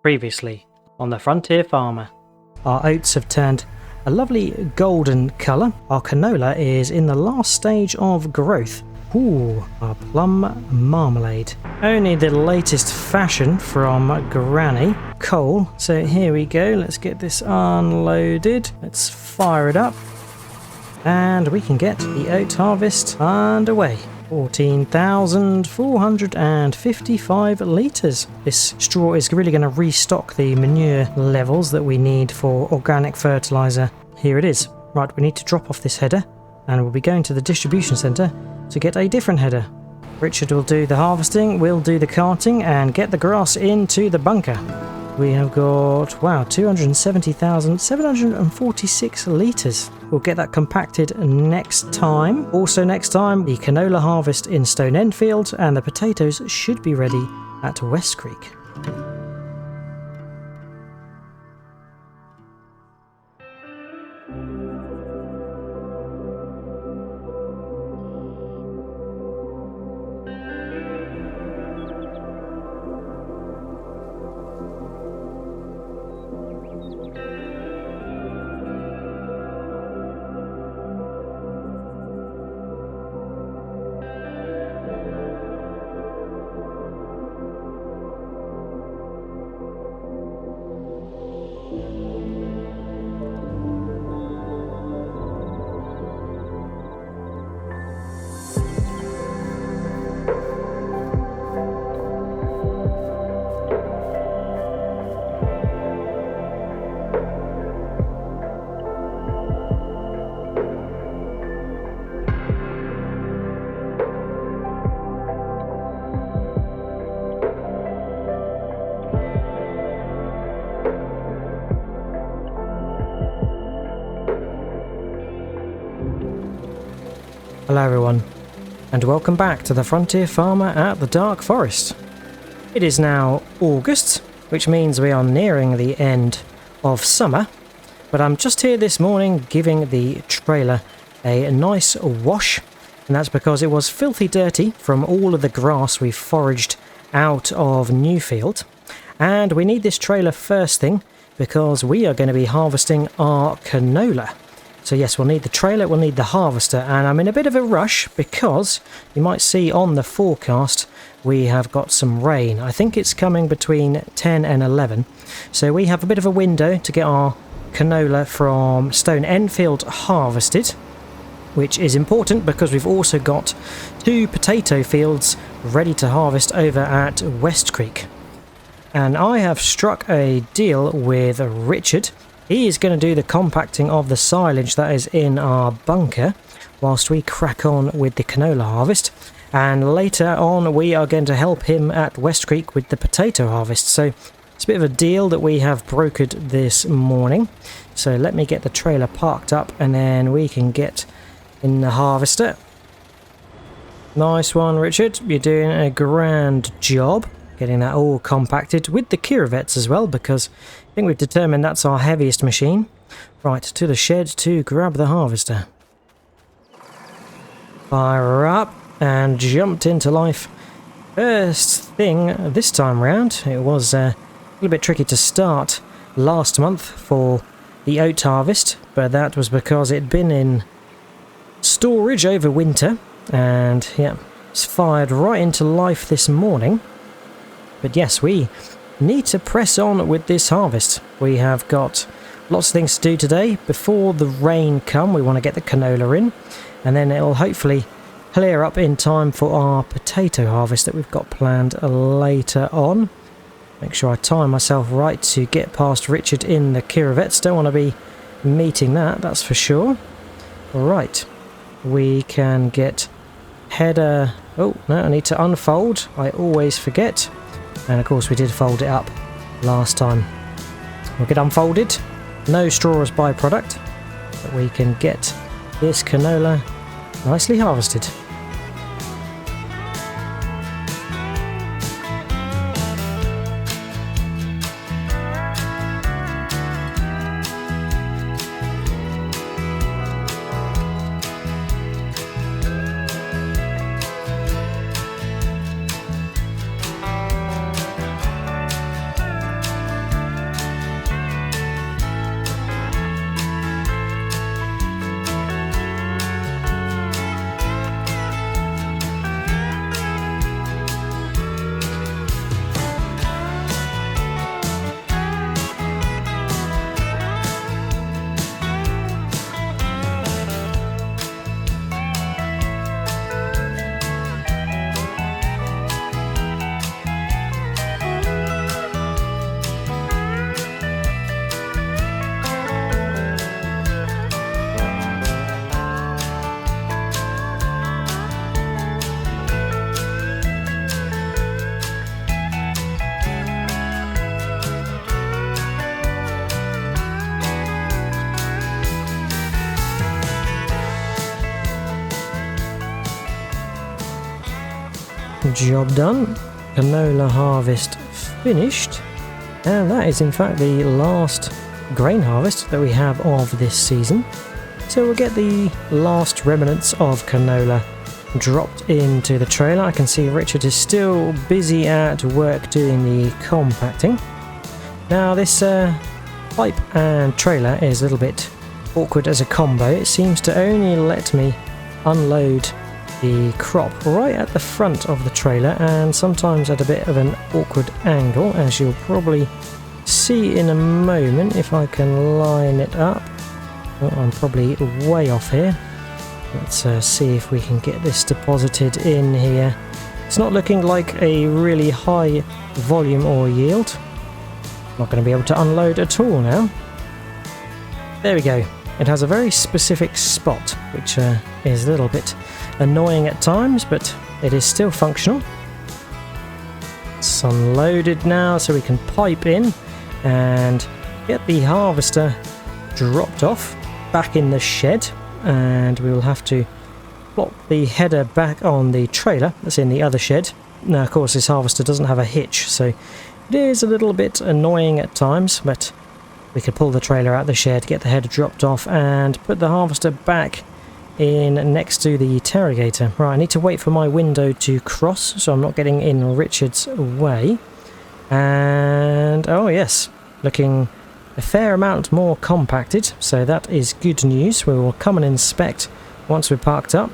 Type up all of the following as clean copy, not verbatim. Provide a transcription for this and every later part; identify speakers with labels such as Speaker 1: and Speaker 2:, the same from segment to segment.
Speaker 1: Previously on the Frontier Farmer. Our oats have turned a lovely golden colour. Our canola is in the last stage of growth. Ooh, our plum marmalade. Only the latest fashion from Granny. Coal. So here we go. Let's get this unloaded. Let's fire it up. And we can get the oat harvest underway. 14,455 litres. This straw is really going to restock the manure levels that we need for organic fertiliser. Here it is. Right, we need to drop off this header and we'll be going to the distribution centre to get a different header. Richard will do the harvesting, we'll do the carting and get the grass into the bunker. We have got, wow, 270,746 litres. We'll get that compacted next time. Also next time, the canola harvest in Stone Enfield and the potatoes should be ready at Westcreek. Hello everyone, and welcome back to the Frontier Farmer at the Dark Forest. It is now August, which means we are nearing the end of summer, but I'm just here this morning giving the trailer a nice wash, and that's because it was filthy dirty from all of the grass we foraged out of Newfield, and we need this trailer first thing because we are going to be harvesting our canola. So yes, we'll need the trailer, we'll need the harvester, and I'm in a bit of a rush because you might see on the forecast we have got some rain. I think it's coming between 10 and 11. So we have a bit of a window to get our canola from Stone Enfield harvested, which is important because we've also got 2 potato fields ready to harvest over at Westcreek. And I have struck a deal with Richard. He is going to do the compacting of the silage that is in our bunker whilst we crack on with the canola harvest, and later on we are going to help him at Westcreek with the potato harvest. So it's a bit of a deal that we have brokered this morning. So let me get the trailer parked up and then we can get in the harvester. Nice one, Richard. You're doing a grand job getting that all compacted with the Kirovets as well, because I think we've determined that's our heaviest machine. Right, to the shed to grab the harvester. Fire up and jumped into life. First thing this time round, it was a little bit tricky to start last month for the oat harvest, but that was because it'd been in storage over winter, and yeah, it's fired right into life this morning. But yes, we need to press on with this harvest. We have got lots of things to do today. Before the rain come, we want to get the canola in, and then it'll hopefully clear up in time for our potato harvest that we've got planned later on. Make sure I time myself right to get past Richard in the Kirovets. Don't want to be meeting that, that's for sure. Right, we can get header. Oh no, I need to unfold. I always forget. And of course we did fold it up last time. We'll get unfolded. No straw as byproduct. But we can get this canola nicely harvested. Job done. Canola harvest finished. And that is in fact the last grain harvest that we have of this season. So we'll get the last remnants of canola dropped into the trailer. I can see Richard is still busy at work doing the compacting. Now this pipe and trailer is a little bit awkward as a combo. It seems to only let me unload the crop right at the front of the trailer, and sometimes at a bit of an awkward angle, as you'll probably see in a moment if I can line it up. Oh, I'm probably way off here. Let's see if we can get this deposited in here. It's not looking like a really high volume or yield. Not going to be able to unload at all now. There we go. It has a very specific spot, which is a little bit annoying at times, but it is still functional. It's unloaded now, so we can pipe in and get the harvester dropped off back in the shed, and we will have to plop the header back on the trailer that's in the other shed. Now of course this harvester doesn't have a hitch, so it is a little bit annoying at times, but we could pull the trailer out the shed, get the header dropped off, and put the harvester back in next to the interrogator. Right, I need to wait for my window to cross so I'm not getting in Richard's way. And oh yes, looking a fair amount more compacted, so that is good news. We will come and inspect once we're parked up.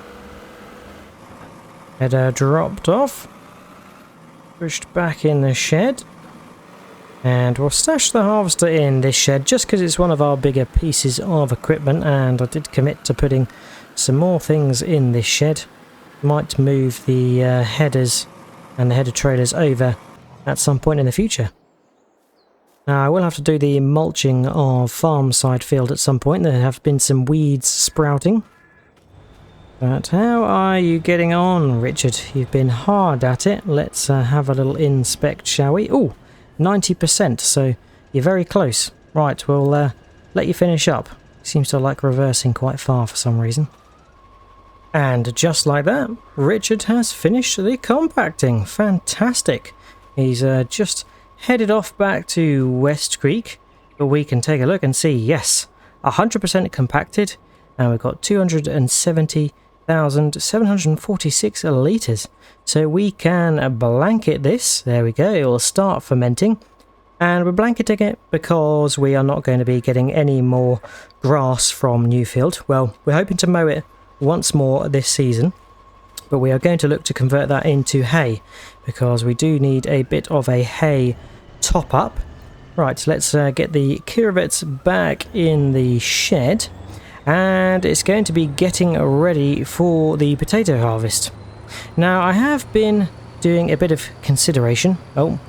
Speaker 1: Header dropped off, pushed back in the shed, and we'll stash the harvester in this shed just because it's one of our bigger pieces of equipment, and I did commit to putting some more things in this shed. Might move the headers and the header trailers over at some point in the future. Now I will have to do the mulching of farm side field at some point. There have been some weeds sprouting. But how are you getting on, Richard? You've been hard at it. Let's have a little inspect, shall we? Oh, 90%, so you're very close. Right, we'll let you finish up. Seems to like reversing quite far for some reason. And just like that, Richard has finished the compacting. Fantastic. He's just headed off back to Westcreek, but we can take a look and see, yes, 100% compacted, and we've got 270,746 litres. So we can blanket this. There we go. It will start fermenting, and we're blanketing it because we are not going to be getting any more grass from Newfield. Well, we're hoping to mow it once more this season, but we are going to look to convert that into hay because we do need a bit of a hay top up. Right, let's get the curvets back in the shed, and it's going to be getting ready for the potato harvest. Now I have been doing a bit of consideration. Oh,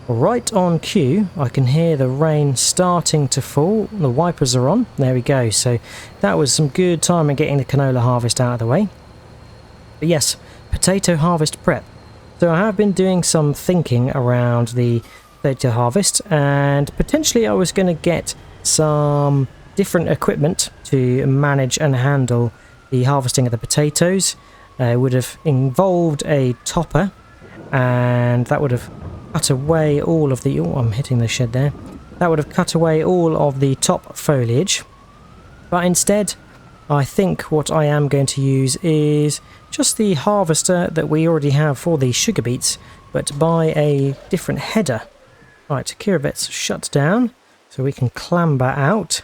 Speaker 1: right on cue, I can hear the rain starting to fall. The wipers are on. There we go. So that was some good time in getting the canola harvest out of the way. But yes, potato harvest prep. So I have been doing some thinking around the potato harvest, and potentially I was going to get some different equipment to manage and handle the harvesting of the potatoes. It would have involved a topper, and that would have cut away all of the... Oh, I'm hitting the shed there. That would have cut away all of the top foliage. But instead, I think what I am going to use is just the harvester that we already have for the sugar beets, but by a different header. Right, curvet's shut down, so we can clamber out.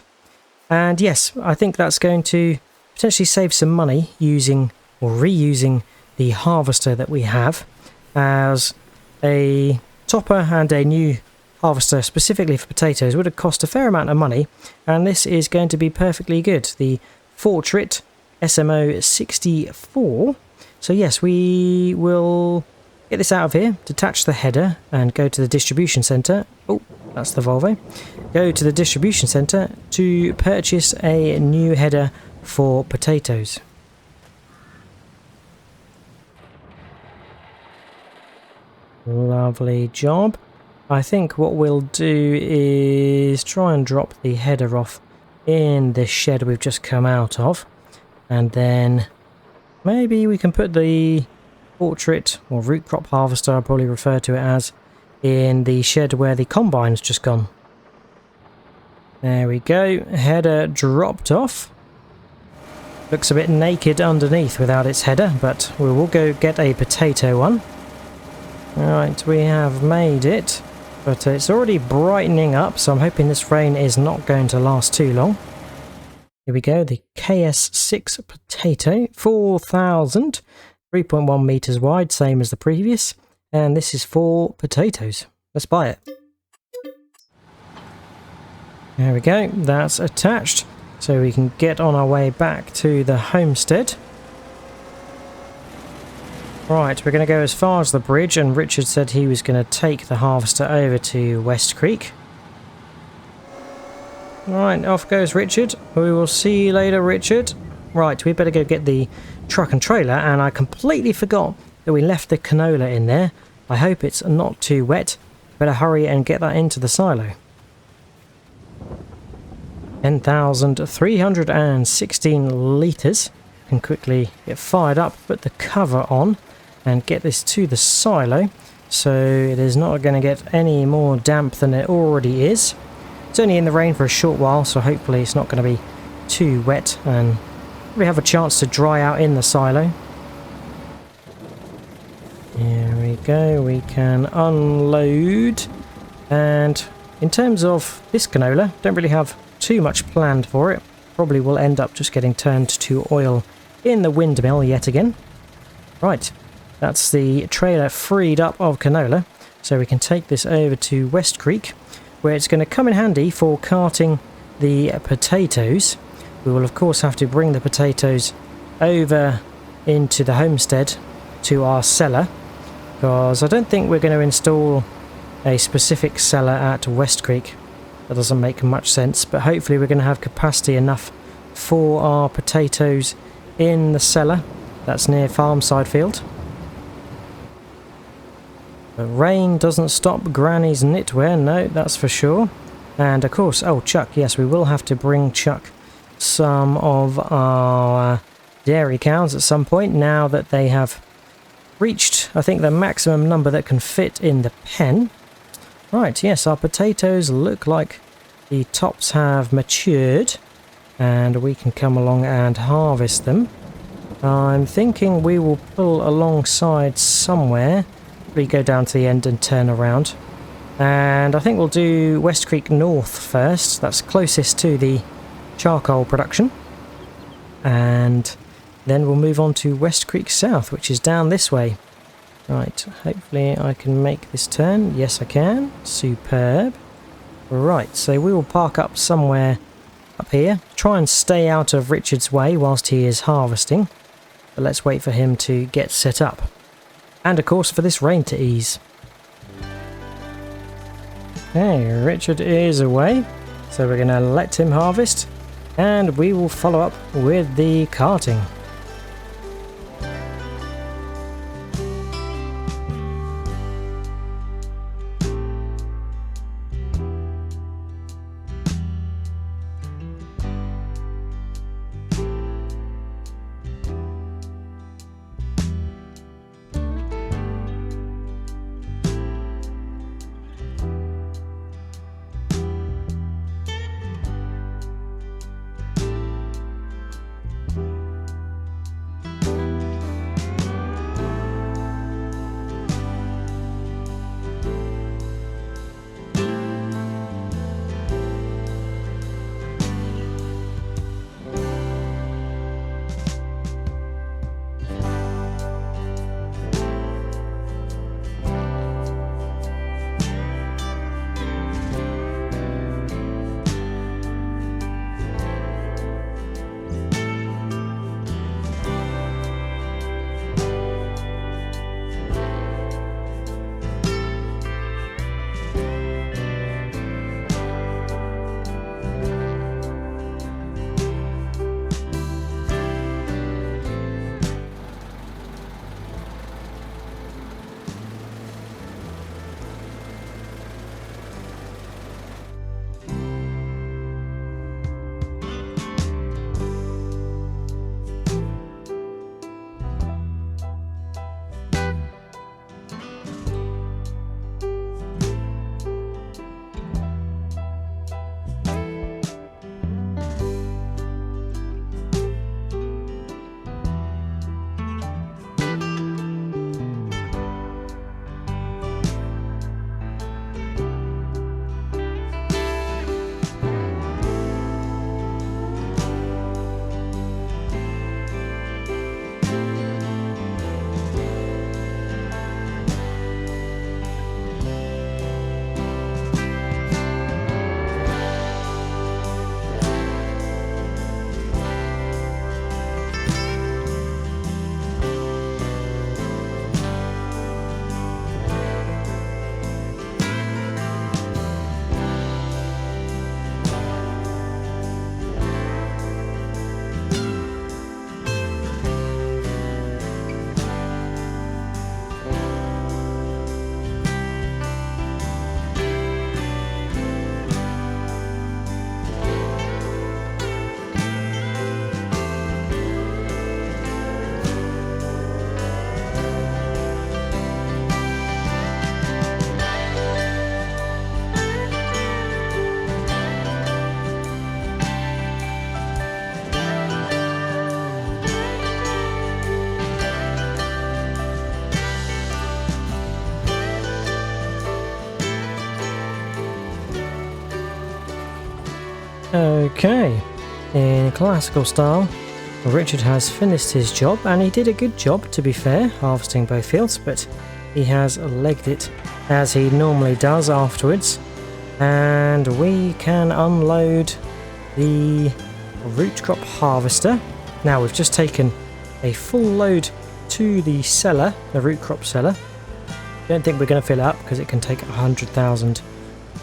Speaker 1: And yes, I think that's going to potentially save some money using or reusing the harvester that we have, as a topper and a new harvester specifically for potatoes would have cost a fair amount of money, and this is going to be perfectly good. The Fortrit SMO64. So yes, we will get this out of here, detach the header, and go to the distribution centre. Oh, that's the Volvo. Go to the distribution centre to purchase a new header for potatoes. Lovely job. I think what we'll do is try and drop the header off in this shed we've just come out of, and then maybe we can put the portrait, or root crop harvester I'll probably refer to it as, in the shed where the combine's just gone. There we go, header dropped off. Looks a bit naked underneath without its header, but we will go get a potato one. Right, we have made it, but it's already brightening up, so I'm hoping this rain is not going to last too long. Here we go, the KS6 potato, 4,000, 3.1 meters wide, same as the previous, and this is 4 potatoes. Let's buy it. There we go, that's attached, so we can get on our way back to the homestead. Right, we're going to go as far as the bridge, and Richard said he was going to take the harvester over to Westcreek. Right, off goes Richard. We will see you later, Richard. Right, we better go get the truck and trailer, and I completely forgot that we left the canola in there. I hope it's not too wet. Better hurry and get that into the silo. 10,316 litres. Can quickly get fired up, put the cover on, and get this to the silo, so it is not going to get any more damp than it already is. It's only in the rain for a short while, so hopefully it's not going to be too wet and we have a chance to dry out in the silo. Here we go, we can unload. And in terms of this canola, don't really have too much planned for it. Probably will end up just getting turned to oil in the windmill yet again. Right, that's the trailer freed up of canola, so we can take this over to Westcreek, where it's going to come in handy for carting the potatoes. We will of course have to bring the potatoes over into the homestead to our cellar, because I don't think we're going to install a specific cellar at Westcreek. That doesn't make much sense, but hopefully we're going to have capacity enough for our potatoes in the cellar. That's near Farmside Field. But rain doesn't stop Granny's knitwear, no, that's for sure. And of course, oh, Chuck, yes, we will have to bring Chuck some of our dairy cows at some point, now that they have reached, I think, the maximum number that can fit in the pen. Right, yes, our potatoes look like the tops have matured, and we can come along and harvest them. I'm thinking we will pull alongside somewhere. We go down to the end and turn around, and I think we'll do Westcreek North first. That's closest to the charcoal production, and then we'll move on to Westcreek South, which is down this way. Right, hopefully I can make this turn. Yes, I can. Superb. Right, so we will park up somewhere up here, try and stay out of Richard's way whilst he is harvesting, but let's wait for him to get set up. And of course for this rain to ease. Okay, Richard is away, so we're going to let him harvest, and we will follow up with the carting. Okay, in classical style, Richard has finished his job, and he did a good job, to be fair, harvesting both fields, but he has legged it as he normally does afterwards, and we can unload the root crop harvester. Now we've just taken a full load to the cellar, the root crop cellar. Don't think we're going to fill it up because it can take 100,000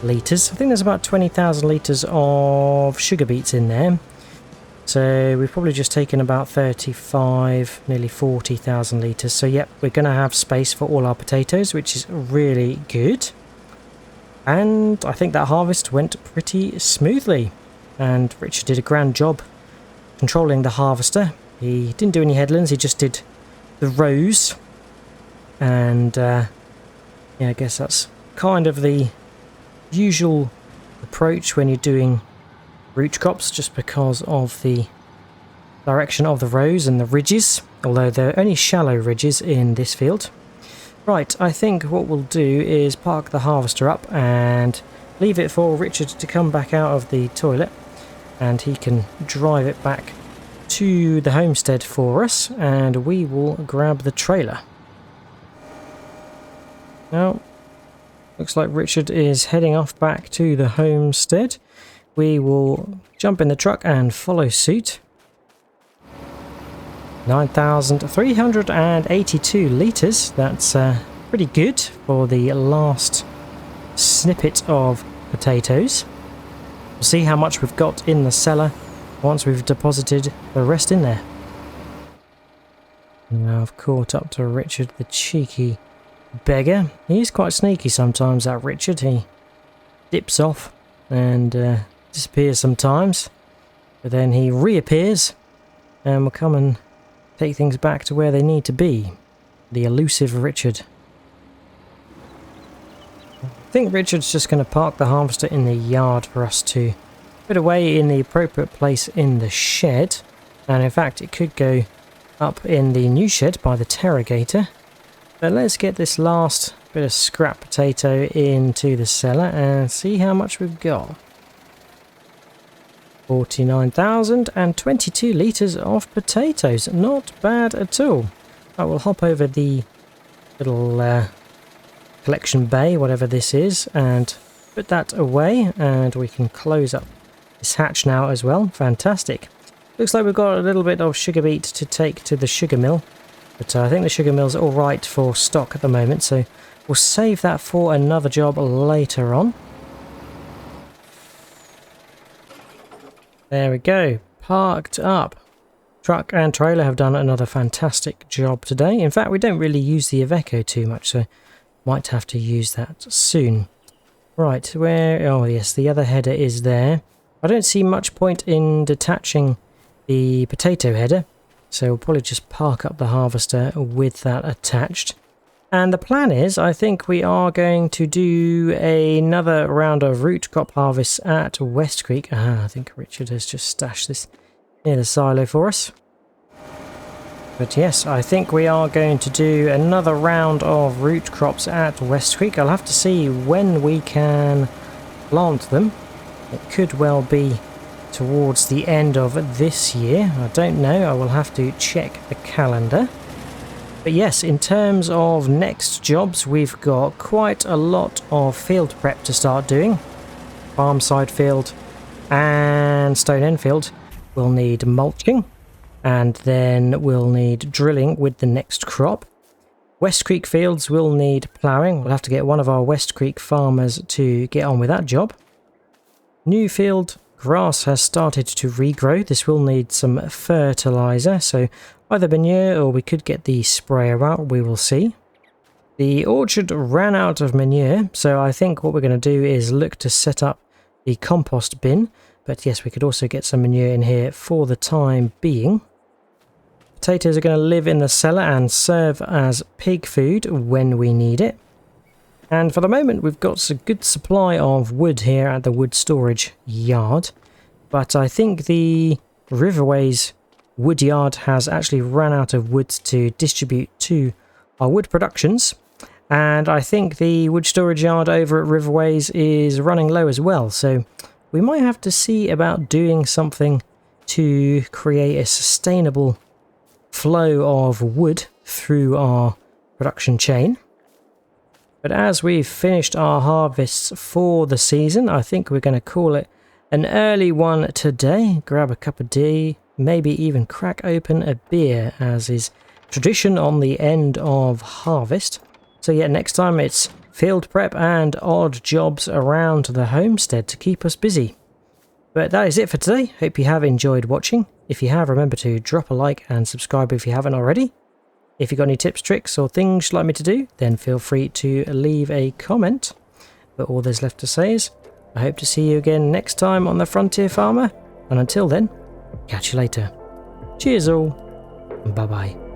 Speaker 1: litres. I think there's about 20,000 litres of sugar beets in there. So we've probably just taken about 35, nearly 40,000 litres. So yep, we're going to have space for all our potatoes, which is really good. And I think that harvest went pretty smoothly. And Richard did a grand job controlling the harvester. He didn't do any headlands, he just did the rows. And yeah, I guess that's kind of the usual approach when you're doing root crops, just because of the direction of the rows and the ridges, although they're only shallow ridges in this field. Right, I think what we'll do is park the harvester up and leave it for Richard to come back out of the toilet, and he can drive it back to the homestead for us, and we will grab the trailer. Now, looks like Richard is heading off back to the homestead. We will jump in the truck and follow suit. 9,382 litres. That's pretty good for the last snippet of potatoes. We'll see how much we've got in the cellar once we've deposited the rest in there. Now I've caught up to Richard, the cheeky beggar. He's quite sneaky sometimes, that Richard. He dips off and disappears sometimes, but then he reappears and will come and take things back to where they need to be. The elusive Richard. I think Richard's just going to park the harvester in the yard for us to put away in the appropriate place in the shed, and in fact it could go up in the new shed by the Terrogator. But let's get this last bit of scrap potato into the cellar and see how much we've got. 49,022 litres of potatoes. Not bad at all. I will hop over the little collection bay, whatever this is, and put that away, and we can close up this hatch now as well. Fantastic. Looks like we've got a little bit of sugar beet to take to the sugar mill, but I think the sugar mill's alright for stock at the moment, so we'll save that for another job later on. There we go, parked up. Truck and trailer have done another fantastic job today. In fact, we don't really use the Iveco too much, so might have to use that soon. Right, where... oh yes, the other header is there. I don't see much point in detaching the potato header, so we'll probably just park up the harvester with that attached. And the plan is, I think we are going to do another round of root crop harvests at Westcreek. I think Richard has just stashed this near the silo for us. But yes, I think we are going to do another round of root crops at Westcreek. I'll have to see when we can plant them. It could well be towards the end of this year. I don't know, I will have to check the calendar. But yes, in terms of next jobs, we've got quite a lot of field prep to start doing. Farmside field and Stone End field will need mulching, and then we'll need drilling with the next crop. Westcreek fields will need ploughing. We'll have to get one of our Westcreek farmers to get on with that job. New field grass has started to regrow. This will need some fertilizer, so either manure or we could get the sprayer out, we will see. The orchard ran out of manure, so I think what we're going to do is look to set up the compost bin. But yes, we could also get some manure in here for the time being. Potatoes are going to live in the cellar and serve as pig food when we need it. And for the moment, we've got a good supply of wood here at the wood storage yard. But I think the Riverways wood yard has actually run out of wood to distribute to our wood productions. And I think the wood storage yard over at Riverways is running low as well. So we might have to see about doing something to create a sustainable flow of wood through our production chain. But as we've finished our harvests for the season, I think we're going to call it an early one today. Grab a cup of tea, maybe even crack open a beer, as is tradition on the end of harvest. So yeah, next time it's field prep and odd jobs around the homestead to keep us busy. But that is it for today. Hope you have enjoyed watching. If you have, remember to drop a like and subscribe if you haven't already. If you've got any tips, tricks or things you'd like me to do, then feel free to leave a comment. But all there's left to say is, I hope to see you again next time on the Frontier Farmer. And until then, catch you later. Cheers all, and bye bye.